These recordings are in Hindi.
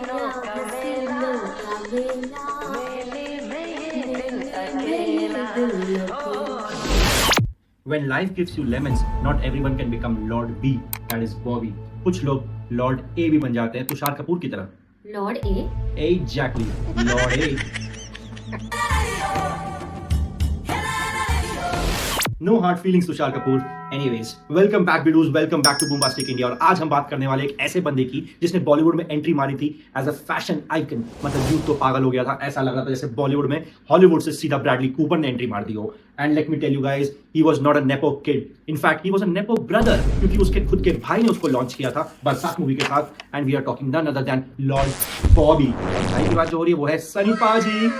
हसीनों का मेला, मेले में ये दिल अकेला। When life gives you lemons, not everyone can become Lord B, that is Bobby. कुछ लोग लॉर्ड ए भी बन जाते हैं तुषार कपूर की तरह। Lord A? Exactly, Lord A. No hard feelings Tushar Kapoor. Anyways, welcome back Bidus, welcome back to Boombastic India। और आज हम बात करने वाले एक ऐसे बंदे की जिसने बॉलीवुड में एंट्री मारी थी एज अ फैशन आइकन। मतलब यूथ तो पागल हो गया था, ऐसा लग रहा था जैसे बॉलीवुड में हॉलीवुड से सीधा ब्रैडली कूपर ने एंट्री मार दी हो। And let me tell you guys, he was not a nepo kid, in fact he was a nepo brother, क्योंकि उसके खुद के भाई ने उसको लॉन्च किया था बरसात मूवी के साथ। And we are talking none other than Lord Bobby. भाई की बात जो हो रही है वो है सनी पाजी।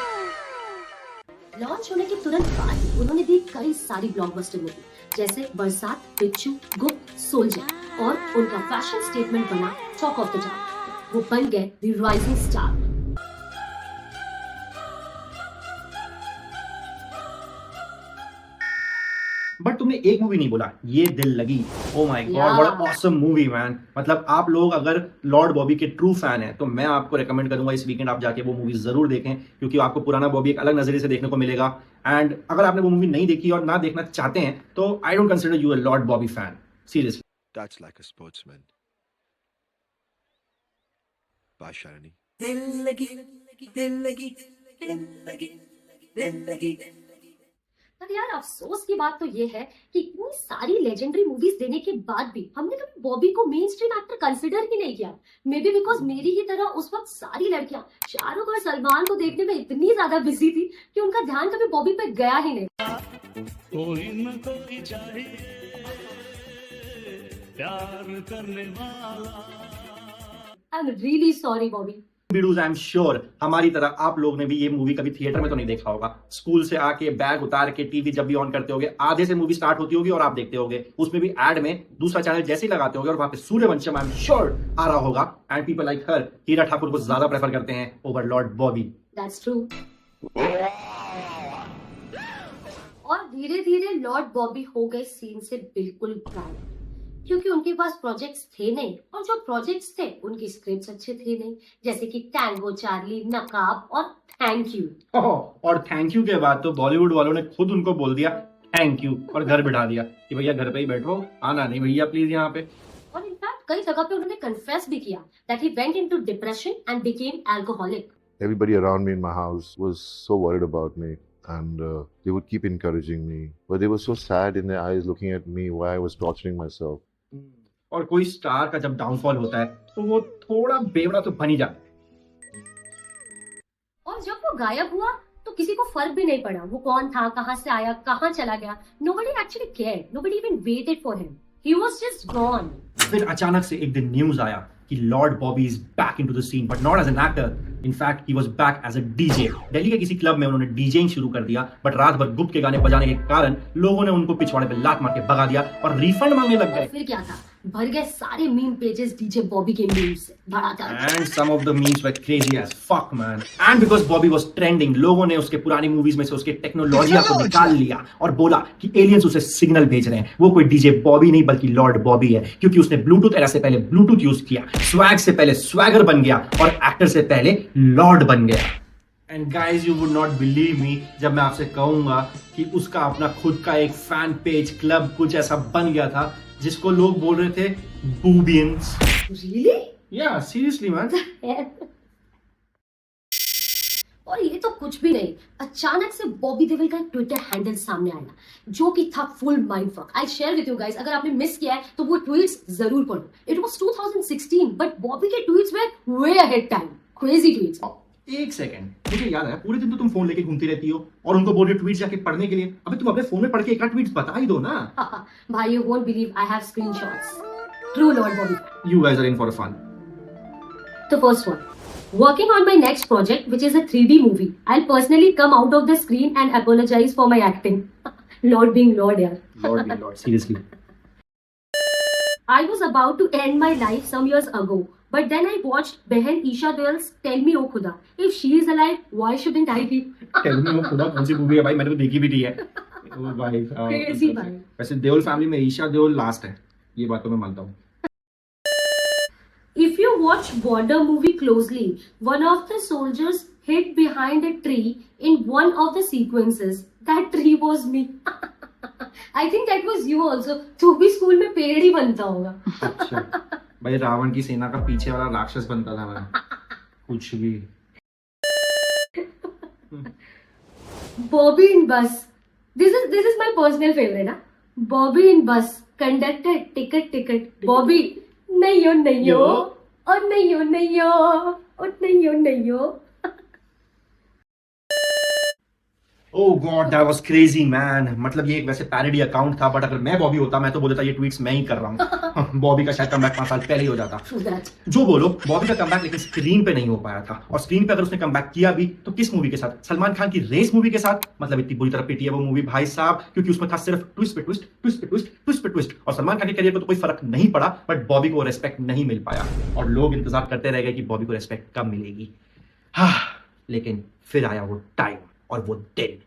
लॉन्च होने के तुरंत बाद उन्होंने दी कई सारी ब्लॉकबस्टर मूवी जैसे बरसात, बिच्छू, गुप्त, सोल्जर, और उनका फैशन स्टेटमेंट बना टॉक ऑफ द टाउन। वो बन गए द राइजिंग स्टार। बट तुमने एक मूवी नहीं बोला, ये दिल लगी। Oh my God, what a awesome movie man. मतलब आप लोग अगर लॉर्ड बॉबी के ट्रू फैन हैं तो मैं आपको रेकमेंड करूंगा इस वीकेंड आप जाके वो मूवी जरूर देखें, क्योंकि आपको पुराना बॉबी एक अलग नजरिए से देखने को मिलेगा। एंड अगर आपने वो मूवी नहीं देखी और ना देखना चाहते हैं तो I don't consider you a Lord Bobby fan, seriously. That's like a sportsman. Bye, Sharani. दिल लगी, दिल लगी, दिल लगी, दिल लगी। पर यार अफसोस की बात तो ये है कि इतनी सारी लेजेंडरी मूवीज देने के बाद भी हमने कभी बॉबी को मेन स्ट्रीम एक्टर कंसिडर ही नहीं किया। मे बी बिकॉज मेरी ही तरह उस वक्त सारी लड़कियां शाहरुख और सलमान को देखने में इतनी ज्यादा बिजी थी कि उनका ध्यान कभी बॉबी पे गया ही नहीं। कोई न कोई चाहिए प्यार करने वाला। I am really sorry Bobby. बिडूज, आई एम श्योर हमारी तरह आप लोग ने भी ये मूवी कभी थिएटर में तो नहीं देखा होगा। स्कूल से आके बैग उतार के टीवी जब भी ऑन करते होगे, आधे से मूवी स्टार्ट होती होगी और आप देखते होगे, उसमें भी एड में दूसरा चैनल जैसे ही लगाते होगे और वहां पे सूर्यवंशम आई एम श्योर आ रहा होगा। एंड पीपल लाइक हर, हीरा ठाकुर को ज्यादा प्रेफर करते हैं over Lord Bobby. That's true. और धीरे धीरे लॉर्ड बॉबी हो गए सीन से बिल्कुल गायब, क्योंकि उनके पास प्रोजेक्ट्स थे नहीं, और जो प्रोजेक्ट्स थे उनकी स्क्रिप्ट्स अच्छे थे नहीं, जैसे कि टैंगो, चार्ली, नकाब और थैंक यू। और थैंक यू के बाद तो बॉलीवुड वालों ने खुद उनको बोल दिया थैंक यू और घर बिठा दिया कि भैया घर पे ही बैठो, आना नहीं भैया प्लीज यहाँ पे। और इनफैक्ट कई जगह पे उन्होंने कन्फेस भी किया that he went into depression and became alcoholic. Everybody around me in my house was so worried about me, and they would keep encouraging me. But they were so sad in their eyes looking at me why I was torturing myself. और कोई स्टार का जब डाउनफॉल होता है तो वो थोड़ा बेवड़ा तो बन ही जाता है। और जब वो गायब हुआ तो किसी को फर्क भी नहीं पड़ा वो कौन था, कहां से आया, कहां चला गया। Nobody actually cared. Nobody even waited for him. He was just gone. फिर अचानक से एक दिन न्यूज आया कि Lord Bobby is back into the scene, but not as an actor, in fact he was back as a DJ. Delhi के किसी क्लब में उन्होंने डीजेइंग शुरू कर दिया, बट रात भर गुप्त के गाने बजाने के कारण लोगों ने उनको पिछवाड़े पे लात मार के भगा दिया और रिफंड मांगने लग गए। फिर क्या था, भर गए सारे मीम पेजेस डीजे बॉबी के मीम्स से धड़ाधड़। And some of the memes were crazy as fuck man. And because Bobby was trending, लोगों ने उसके पुरानी मूवीज में से उसके टेक्नोलॉजी को निकाल लिया और बोला कि एलियंस उसे सिग्नल भेज रहे हैं। वो कोई डीजे बॉबी नहीं बल्कि लॉर्ड बॉबी है, क्योंकि उसने ब्लूटूथ एरा से पहले ब्लूटूथ यूज किया, स्वैग से पहले स्वैगर बन गया और एक्टर से पहले लॉर्ड बन गया। And guys you would not believe me जब मैं आपसे कहूंगा कि उसका अपना खुद का एक फैन पेज क्लब कुछ ऐसा बन गया था जिसको लोग बोल रहे थे बूबियंस। Really? या सीरियसली मैन। और ये तो कुछ भी नहीं, अचानक से बॉबी देओल का एक ट्विटर हैंडल सामने आया जो कि था full mind fuck. I share with you guys, अगर आपने मिस किया है तो वो ट्वीट्स जरूर पढ़ो। इट वाज 2016 बट बॉबी के tweets way way ahead time. Crazy tweets. एक सेकंड, मुझे याद है पूरे दिन तो तुम फोन लेके घूमती रहती हो और उनको बोल रहे हो ट्वीट्स जाके पढ़ने के लिए। अबे तुम अपने फोन में पढ़ के एक आध ट्वीट्स बता ही दो ना। भाई you won't believe I have screenshots. True Lord Bobby. You guys are in for a fun. The first one. Working on my next project, which is a 3D movie. I'll personally come out of the screen and apologize for my acting. Lord being Lord, yeah. Lord be Lord, seriously. I was about to end my life some years ago, but then I watched Behan Isha Deol's Tell Me O Khuda. If she is alive, why shouldn't I be? Tell me वो खुदा कौन सी मूवी है भाई, मैंने तो देखी भी नहीं है। ओ भाई, Crazy भाई। वैसे देओल फैमिली में ईशा देओल लास्ट है, ये बात तो मैं मानता हूँ। If you watched Border movie closely, one of the soldiers hid behind a tree in one of the sequences. That tree was me. I think that was you also. तू भी स्कूल में पेड़ ही बनता होगा. अच्छा भाई, रावण की सेना का पीछे वाला राक्षस बनता था मैं. कुछ भी. Bobby in bus. This is my personal favorite. Huh? Bobby in bus. Conductor, ticket. Bobby, नहीं हो. और नहीं हो. Oh God, that was crazy man. मतलब ये एक वैसे पैरोडी अकाउंट था, बट अगर मैं बॉबी होता मैं तो बोलता ये ट्वीट्स मैं ही कर रहा हूँ. बॉबी का शायद कमबैक 5 साल पहले ही हो जाता. True that. जो बोलो, बॉबी का कमबैक लेकिन स्क्रीन पे नहीं हो पाया था. और स्क्रीन पे अगर उसने कमबैक किया भी तो किस मूवी के साथ? सलमान खान की रेस मूवी के साथ. मतलब इतनी बुरी तरह पिटी है वो मूवी भाई साहब, क्योंकि उसमें था सिर्फ ट्विस्ट. और सलमान खान के करियर को तो कोई फर्क नहीं पड़ा, बट बॉबी को रेस्पेक्ट नहीं मिल पाया. और लोग इंतजार करते रह गए कि बॉबी को रेस्पेक्ट कब मिलेगी. हाँ, लेकिन फिर आया वो टाइम और वो दिन.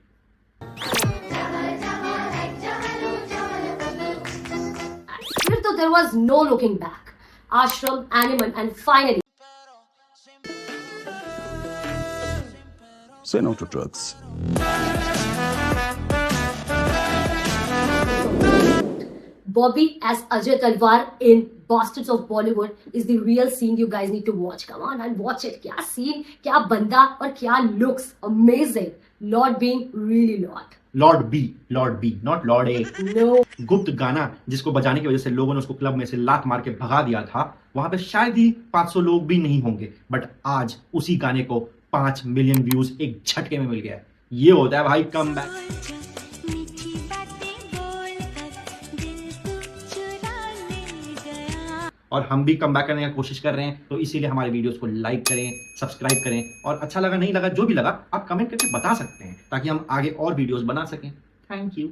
फिर तो there was no looking back. Ashram, Animal, and finally Say no to drugs. Bobby as Ajay Talwar in Bastards of Bollywood is the real scene you guys need to watch. Come on and watch it. क्या scene, क्या बंदा और क्या looks. Amazing. Lord being really Lord. Lord B, not Lord A. No. Gupt गाना जिसको बजाने की वजह से लोगों ने उसको क्लब में से लात मार के भगा दिया था, वहां पे शायद ही 500 लोग भी नहीं होंगे, बट आज उसी गाने को 5 मिलियन व्यूज एक झटके में मिल गया. ये होता है भाई कमबैक. और हम भी कमबैक करने की कोशिश कर रहे हैं, तो इसीलिए हमारे वीडियोस को लाइक करें, सब्सक्राइब करें, और अच्छा लगा नहीं लगा जो भी लगा आप कमेंट करके बता सकते हैं, ताकि हम आगे और वीडियोस बना सकें. Thank you.